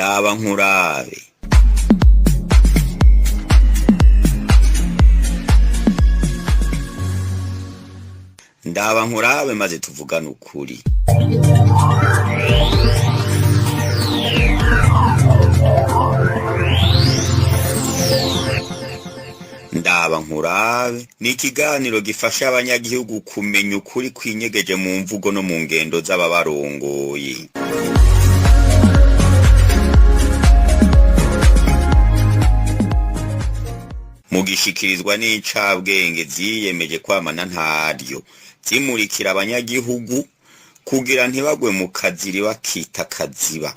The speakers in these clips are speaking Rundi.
Ndabankurabe. Ndabankurabe maze tuvugana ukuri. Ndabankurabe ni ikiganiro gifasha abanyagihugu kumenya ukuri kwinyegeje mu mvugo no mu ngendo z'ababarongoye. Mugishikirizwa n'incabwenge ziyemeje kwamana ntaryo, zimurikira abanyagihugu kugira ntibagwe mu kaziri bakita kaziba.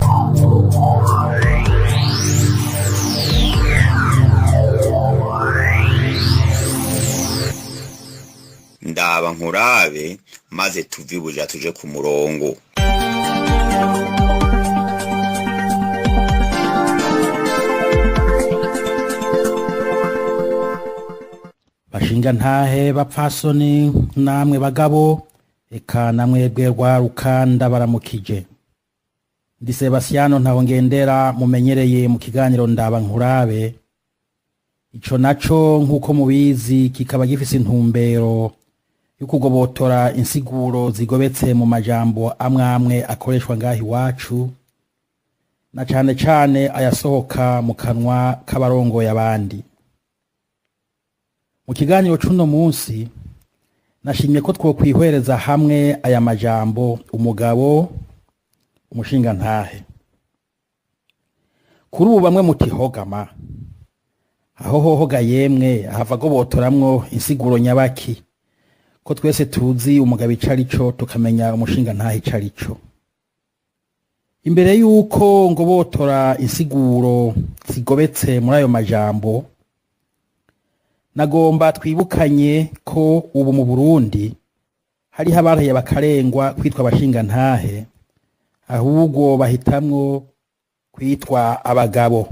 Ndabankurabe maze tuvibuja tuje ku murongo. Bashinga ntahe bapfasoni namwe bagabo eka namwe bwerwa rukanda baramukije. Ndi Sebasiyano Ntahongendera mumenyereye mu kiganiro Ndabankurabe. Ico naco nkuko mubizi kikaba gifise intumbero yo kugobotora insiguro zigobetse mu majambo amwamwe akoreshwa ngahi wacu, na cane cane ayasohoka mu kanwa k'abarongoye abandi. Mu kiganiro c'uno munsi nashimye ko twokwihwereza hamwe aya majambo umugabo, umushinga ntahe. Kuri ubu bamwe mutihogama, aho hohoga yemwe ahava gobotoramwo insiguro nyabaki, ko twese tuzi umugabo icarico tukamenya umushinga ntahe icarico. Imbere yuko ngo botora insiguro zigobetse muri ayo majambo, nagomba twibukanye ko ubu mu Burundi hari habaraye bakarengwa kwitwa abashinga ntahe, ahubwo bahitamwo kwitwa abagabo,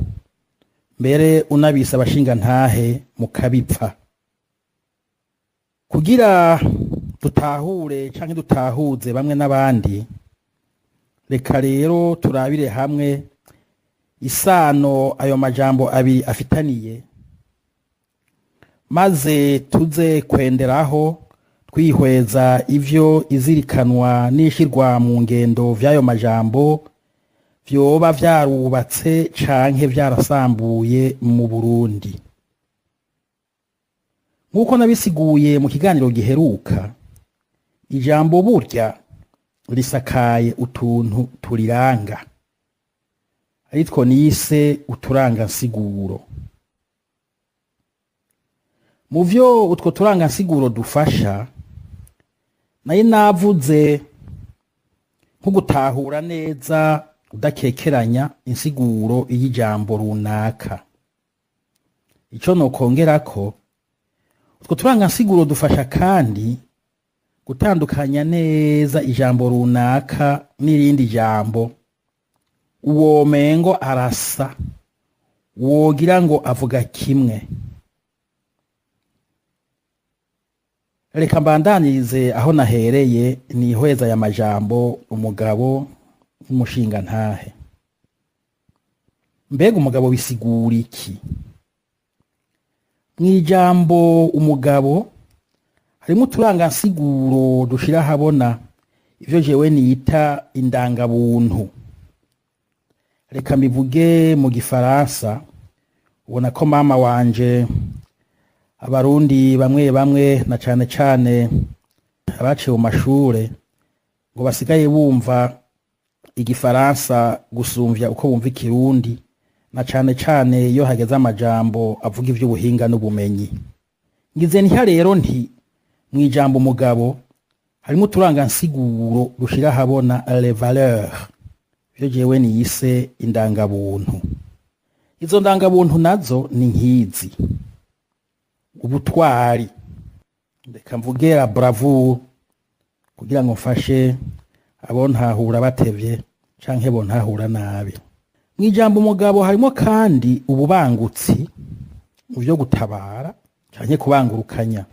mbere unabisa abashinga ntahe mukabipfa. Kugira dutahure canke dutahuze bamwe n'abandi, reka rero turabire hamwe isano ayo majambo abiri afitaniye, maze tuze kwenderaho twihweza ivyo izirikanwa n'ishirwa mu ngendo vy'ayo majambo vyoba vyarubatse canke vyarasambuye mu Burundi. Nkuko nabisiguye mu kiganiro giheruka, ijambo burya risakaye utuntu turiranga, aritwo nise uturanga nsiguro. Mu vyo utwo turanga nsiguro dufasha, naye navuze nko gutahura neza udakekeranya insiguro y'ijambo runaka. Ico nokongerako, utwo turanga nsiguro dufasha kandi gutandukanya neza ijambo runaka n'irindi jambo uwo mengo arasa, wogira ngo avuga kimwe. Reka mbandanirize aho nahereye nihweza ya majambo umugabo n'umushinga ntahe. Mbega umugabo bisigura iki? Mwijambo umugabo harimo turanga nsiguro dushira habona ivyo jewe nita indangabuntu. Reka mbivuge mu gifaransa, ubona ko mama wanje abarundi bamwe bamwe na cane cane abaciye mu mashure ngo basigaye bumva igifaransa gusumvya uko bumva ikirundi, na cane cane iyo hageze amajambo avuga ivy'ubuhinga n'ubumenyi. Ngize nti rero nti mwijambo umugabo harimo turanga nsiguro rushira habona les valeurs, ivyo jewe niyise indangabuntu. Izo ndangabuntu nazo ni nkizi: ubutwari, ndeka mvugera bravo kugira ngo mfashe abontahura batevye canke bontahura nabi. Mwijambo umugabo harimo kandi ububangutsi mu byo gutabara canke kubangurukanya.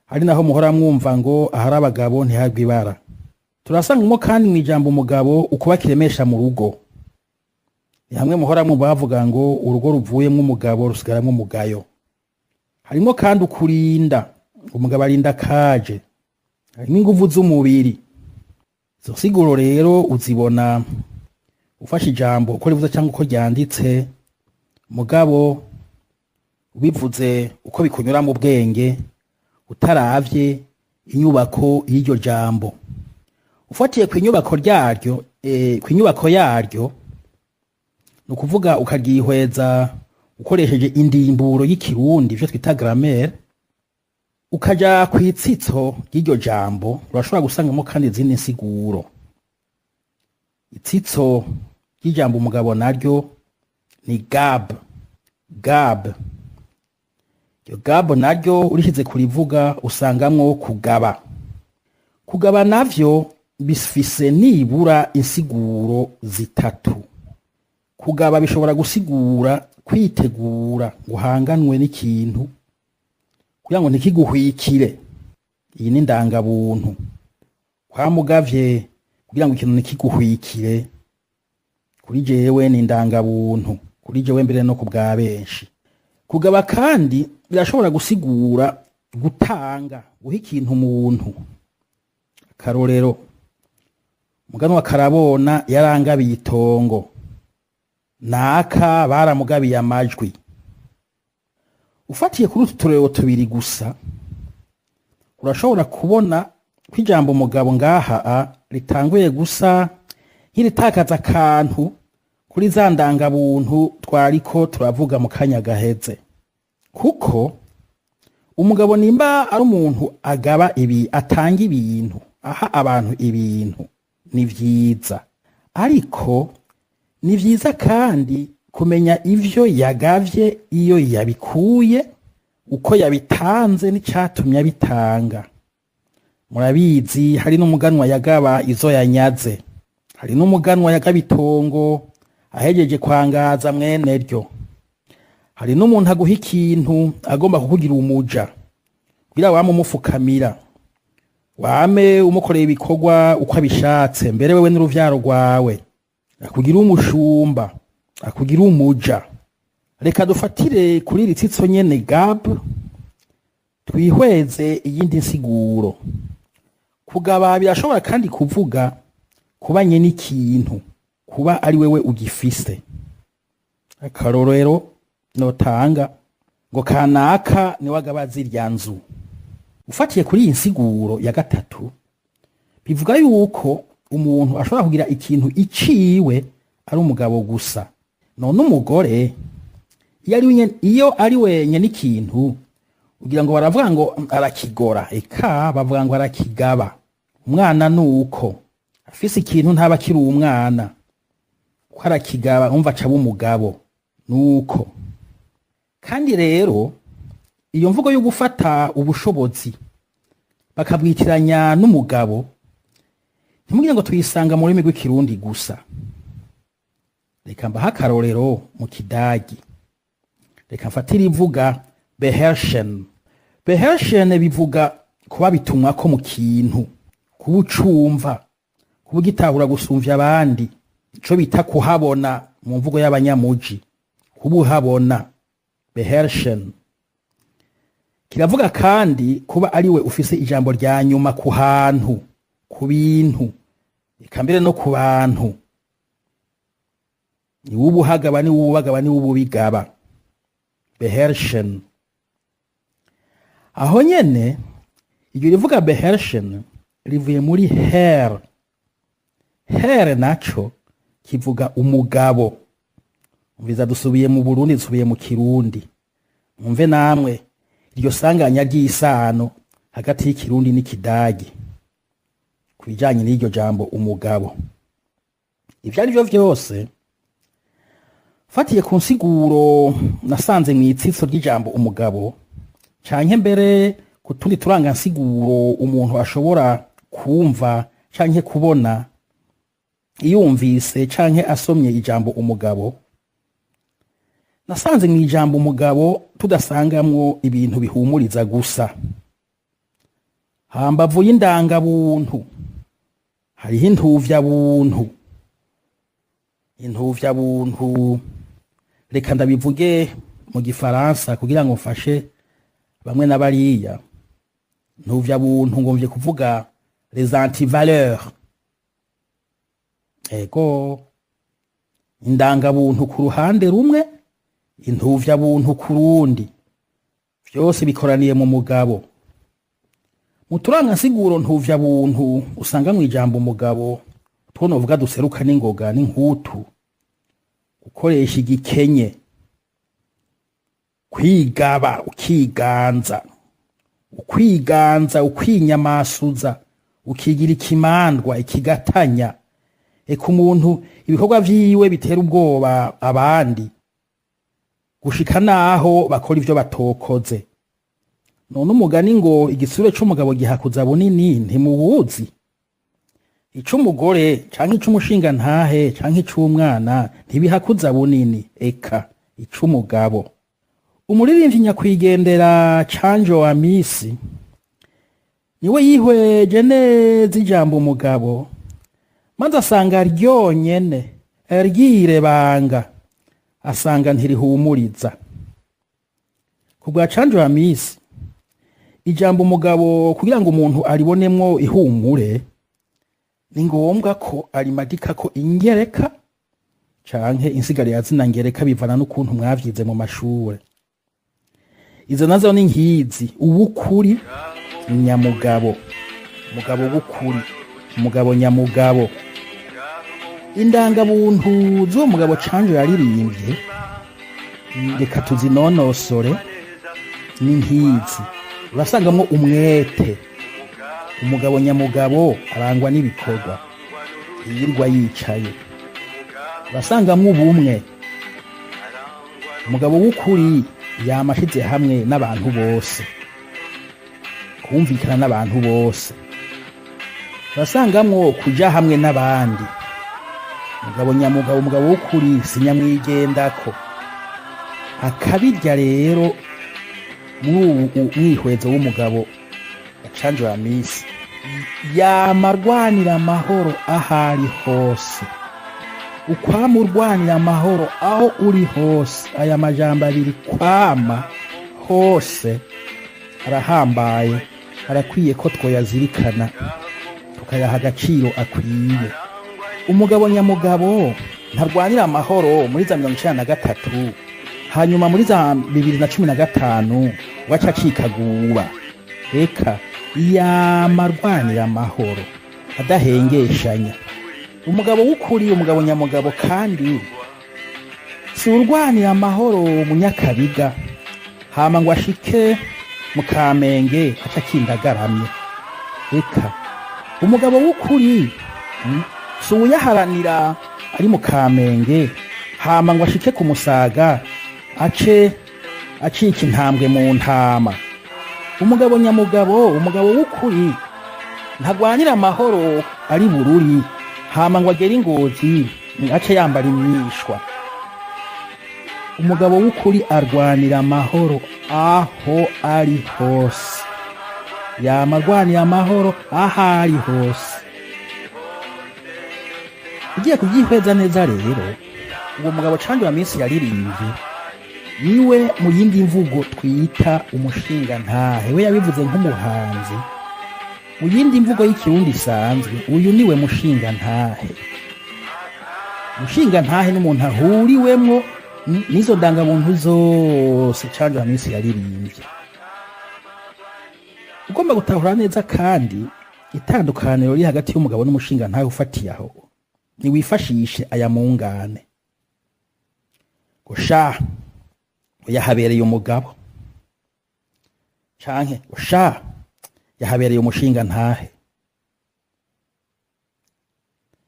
Hari naho muhora mwumva ngo ahari abagabo ntihagwe ibara. Turasangamo kandi mwijambo umugabo ukuba kiremesha mu rugo. hamwe muhora mu bavuga ngo urugo ruvuyemo umugabo rusigaramwo umugayo. Harimo kandi ukurinda, umugabo arinda kaje, harimo inguvu z'umubiri. Izo siguro rero uzibona ufashe ijambo uko rivuze cyangwa uko ryanditse, mugabo ubivuze uko bikunyura mu bwenge utaravye inyubako y'iryo jambo. Ufatiye ku inyubako ryaryo, ni ukuvuga ukaryihweza ukoresheje indimburo y'ikirundi, ivyo twita grammaire, ukaja ku itsitso ry'iryo jambo, urashobora gusangamo kandi izindi nsiguro. Itsitso ry'ijambo umugabo naryo ni gab. Iryo gab naryo urishize kurivuga usangamwo kugaba. Kugaba navyo bifise nibura insiguro zitatu. Kugaba bishobora gusigura kwitegura, guhanganwe n'ikintu kugira ngo ntikiguhwikire. Iyi ni ndangabuntu. Kwamugavye kugira ngo ikintu ntikiguhwikire, kuri jewe ni ndangabuntu, kuri jewe mbere no kubwa benshi. Kugaba kandi birashobora gusigura gutanga, guha ikintu umuntu. Akarorero, muganwa karabona yarangabiye itongo, naka baramugabiye amajwi. Ufatiye kuri utu turero tubiri gusa, urashobora kubona ko ijambo umugabo ngaha ritanguye gusa nk'iritakaza akantu kuri za ndangabuntu twariko turavuga mu kanya gaheze. Kuko umugabo nimba ari umuntu atanga ibintu, aha abantu ibintu, ni vyiza. Ariko ni vyiza kandi kumenya ivyo yagavye iyo yabikuye, uko yabitanze n'icatumye abitanga. Murabizi hari n'umuganwa yagaba izo yanyaze, hari n'umuganwa yagaba itongo ahejeje kwangaza mwene ryo, hari n'umuntu aguha ikintu agomba kukugira umuja kugira wame umufukamira, wame umukoreye ibikorwa uko abishatse, mbere wewe n'uruvyaro rwawe, akugira umushumba, akugira umuja. Reka dufatire kuri iri tsitso nyene gab, twihweze iyindi nsiguro. Kugaba birashobora kandi kuvuga kubanye n'ikintu, kuba ari wewe ugifise. Akarorero notanga ngo kanaka ni wagaba zirya nzu. Ufatiye kuri iyi nsiguro ya gatatu, bivuga yuko umuntu ashobora kugira ikintu iciwe ari umugabo gusa. None umugore iyo ari wenyene ikintu, ugira ngo baravuga ngo arakigora, eka bavuga ngo arakigaba. Umwana nuko afise ikintu ntaba kiri umwana, ko arakigaba umva acaba umugabo nuko. Kandi rero iyo mvugo yo gufata ubushobozi bakabwitiranya n'umugabo, ntimugire ngo tuyisanga mu rurimi rw'ikirundi gusa. Reka mbaha akarorero mu kidagi. Reka mfatire ivuga beherrschen. Beherrschen bivuga kuba bitumwa ko mu kintu, kuba ucumva, kuba ugitahura gusumvya abandi, ico bita kuhabona mu mvugo y'abanyamuji, kuba uhabona, beherrschen. Kiravuga kandi kuba ari we ufise ijambo rya nyuma ku hantu, ku bintu, eka mbere no ku bantu. Ni w'ubuhagaba, ni w'ububagaba, ni w'ububigaba, beherrschen. Aho nyene iryo rivuga beherrschen rivuye muri her. Her naco kivuga umugabo. Umviza dusubiye mu Burundi, dusubiye mu Kirundi. Mwumve namwe iryo sanganya ry'isano hagati y'ikirundi n'ikidagi kubijanye n'iryo jambo umugabo. Ivyo ari byo vyose, fatiye ku nsiguro nasanze mu itsitso ry'ijambo umugabo, canke mbere ku tundi turanga nsiguro umuntu ashobora kumva canke kubona iyumvise canke asomye ijambo umugabo, nasanze mu ijambo umugabo tudasangamwo ibintu bihumuriza gusa. Hambavu y'indangabuntu hariho intuvyabuntu. intuvya buntu, reka ndabivuge mu gifaransa kugira ngo mfashe bamwe n'abariya. Intuvya buntu ngomvye kuvuga les antivaleurs. Ego indangabuntu ku ruhande rumwe, intuvya buntu ku rundi, vyose bikoraniye mu mugabo. Mu turangasiguro ntuvya buntu usanga mu ijambo umugabo twonovuga duseruka n'ingoga n'inkutu, gukoresha igikenye, kwigaba ukiganza, ukwiganza ukwinyamasuza, ukigira ikimandwa ikigatanya, eka umuntu ibikorwa vyiwe bitera ubwoba abandi gushika naho bakora ivyo batokoze. None umugani ngo igisure c'umugabo gihakuza bunini ntimubuzi. Ic'umugore canke ic'umushinga ntahe canke ic'umwana ntibihakuza bunini, eka ic'umugabo. Umuririmbyi nyakwigendera Canjo wa Misi niwe yihweje neza ijambo umugabo, maze asanga ryonyene ryirebanga, asanga ntirihumuriza. Kubwa Canjo wa Misi ijambo umugabo kugira ngo umuntu aribonemwo ihumure ni ngombwa ko arimadika ko ingereka canke insigare ya zina ngereka bivana n'ukuntu mwavyize mu mashure. Izo nazo ni nkizi: ubukuri, nyamugabo, umugabo w'ukuri, umugabo nyamugabo. Indangabuntu z'uwo mugabo Canjo yaririmbye reka tuzinonosore ni nkizi. Urasangamwo umwete, umugabo nyamugabo arangwa n'ibikorwa, yirirwa yicaye. Urasangamwo ubumwe, umugabo w'ukuri yamashize hamwe n'abantu bose, kumvikana n'abantu bose. Urasangamwo kuja hamwe n'abandi, umugabo nyamugabo, umugabo w'ukuri sinyamwigendako. Akabirya rero mwihwezo w'umugabo Canjo wa Misi yamarwanira amahoro ahari hose, ukwamurwanira amahoro aho uri hose. Aya majambo abiri kwama hose arahambaye, arakwiye ko twoyazirikana tukayaha agaciro akwiye. Umugabo nyamugabo ntarwanira amahoro muri za 1993, hanyuma muri za 2015 waca acikagura. Eka yamarwanira amahoro adahengeshanya. Umugabo w'ukuri, umugabo nyamugabo kandi si urwanira amahoro mu Nyakabiga hama ngo ashike mu Kamenge aca kindagaramye. Eka umugabo w'ukuri si uyaharanira ari mu Kamenge hama ngo ashike ku Musaga ace acika intambwe mu ntama. Umugabo nyamugabo, umugabo w'ukuri ntagwanira amahoro ari Bururi hama ngo agere Ingozi ace yambara imyishwa. Umugabo w'ukuri arwanira amahoro aho ari hose, yamarwanira amahoro ahari hose. Ugiye kubyihweza neza rero, uwo mugabo Canjo wa Misi yaririmbye niwe mu yindi mvugo twita umushinga ntahe. We yabivuze nk'umuhanzi, mu yindi mvugo y'ikirundi isanzwe uyu niwe mushinga ntahe. Mushinga ntahe n'umuntu ahuriwemwo nizo ndangabuntu zose Canjo wa Misi yaririmbye. Ugomba gutahura neza kandi itandukaniro riri hagati y'umugabo n'umushinga ntahe ufatiye aho, ni wifashishe aya mungane. Gusha yahabereye umugabo canke gusha yahabereye umushinga ntahe.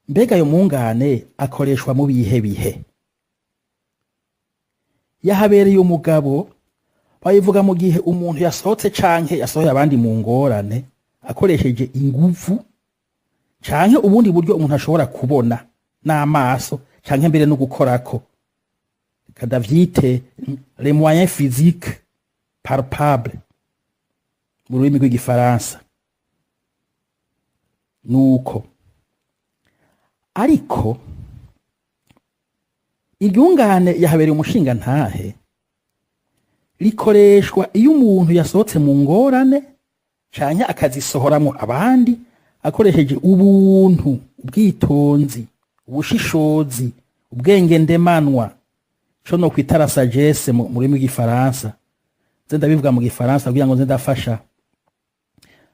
Mbega yo mungane akoreshwa mu bihe bihe? Yahabereye umugabo bayivuga mu gihe umuntu yasohotse canke yasohoye abandi mu ngorane akoresheje inguvu canke ubundi buryo umuntu ashobora kubona n'amaso canke mbere no gukorako, kadavyite les moyens physiques palpables mu rurimi rw'igifaransa. Nuko ariko iryungane yahabereye umushinga ntahe rikoreshwa iyo umuntu yasohotse mu ngorane canke akazisohoramwo abandi akoresheje ubuntu, ubwitonzi, ubushishozi, ubwenge ndemanwa, co no kwita la sagesse mu rurimi rw'igifaransa. Nze ndabivuga mu gifaransa kugira ngo nze ndafasha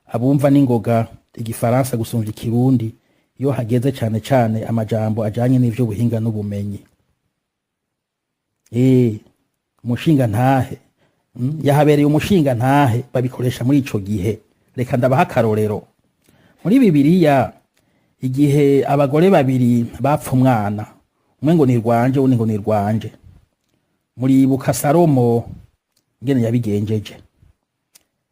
abumva n'ingoga igifaransa gusumvya ikirundi iyo hageze cane cane amajambo ajanye n'ivyo buhinga n'ubumenyi. Umushinga ntahe yahabereye umushinga ntahe babikoresha muri ico gihe. Reka ndabaha akarorero. Muri Bibiliya igihe abagore babiri bapfa umwana, umwe ngo ni rwanje undi ngo ni rwanje, muribuka Salomo ngene yabigenjeje.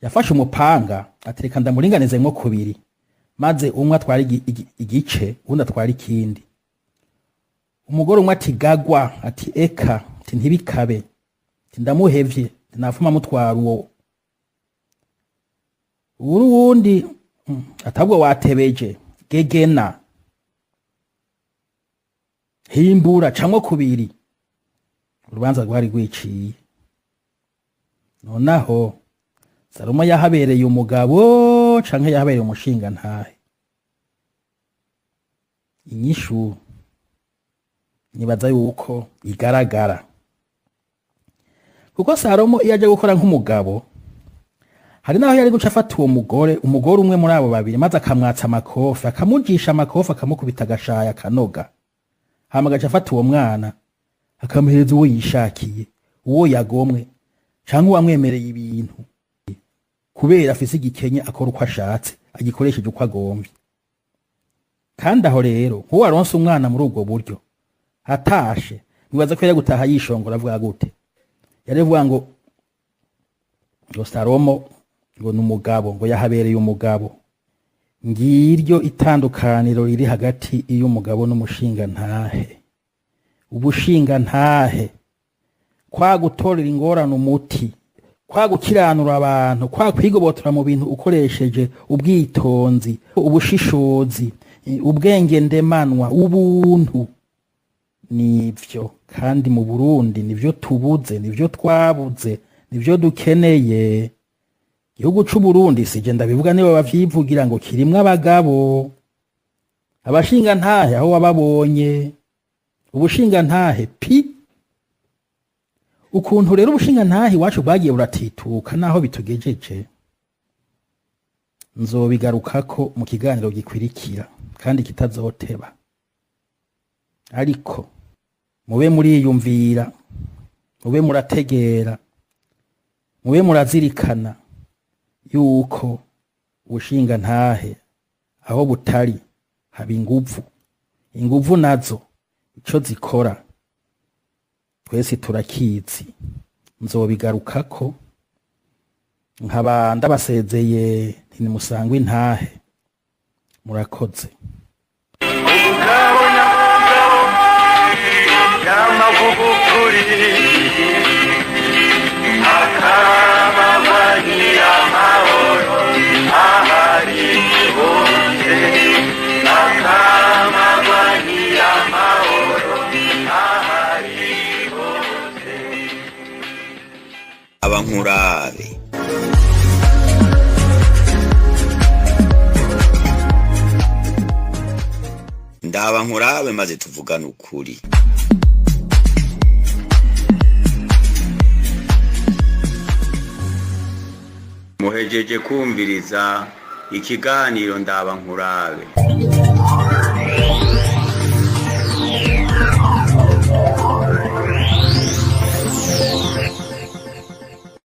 Yafashe umupanga atereka ndamuringanize mwo kubiri, maze umwe atwara igice undi atwara ikindi. Umugore umwe ati gagwa, ati eka, ati ntibikabe, ati ndamuhevye, nafuma mutwara uwo. Urundi atabwo watebeje, gegena, himbura camwo kubiri. Urubanza rwari rwiciye. Nonaho Salomo yahabereye umugabo canke yahabereye umushinga ntahe? Inyishu nibaza yuko igaragara, kuko Salomo iyo aje gukora nk'umugabo, hari naho yari guca afata uwo umugore umwe muri abo babiri, maze akamwatsa amakofi, akamujisha amakofi, akamukubita agashaya akanoga, hama agaca afata uwo mwana akamuhereza uwo yishakiye, uwo yagomwe canke uwamwemereye ibintu, kubera afise igikenye akora uko ashatse, agikoresheje uko agomvye. Kandi aho rero uwo aronse umwana muri ubwo buryo atashe, nibaza ko yari gutaha yishongora avuga gute? Yari vuga ngo Salomo ngo n'umugabo, ngo yahabereye umugabo. Ngiryo itandukaniro riri hagati y'umugabo n'umushinga ntahe. Ubushinga ntahe kwa gutorera ingorane umuti, kwa gukiranura abantu, kwa kwigobotora mu bintu ukoresheje ubwitonzi, ubushishozi, ubwenge ndemanwa, ubuntu. Nivyo kandi mu Burundi nivyo tubuze, nivyo twabuze, nivyo dukeneye. Igihugu c'u Burundi sije ndabivuga nibo bavyivugira ngo kirimwe abagabo. Abashinga ntahe aho wababonye? Ubushinga ntahe pi. Ukuntu rero ubushinga ntahe wacu bagiye buratituka naho bitugejeje, nzobigarukako mu kiganiro gikwirikira kandi kitazoteba. Ariko mube muriyumvira, mube murategera, mube murazirikana yuko ubushinga ntahe aho butari haba inguvu. Inguvu nazo ico zikora twese turakizi. Nzobigarukako. Nkaba ndabasezeye ntimusangwe intahe. Murakoze. Ndabankurabe. Ndabankurabe maze tuvugana ukuri. Muhejeje kumviriza ikiganiro Ndabankurabe.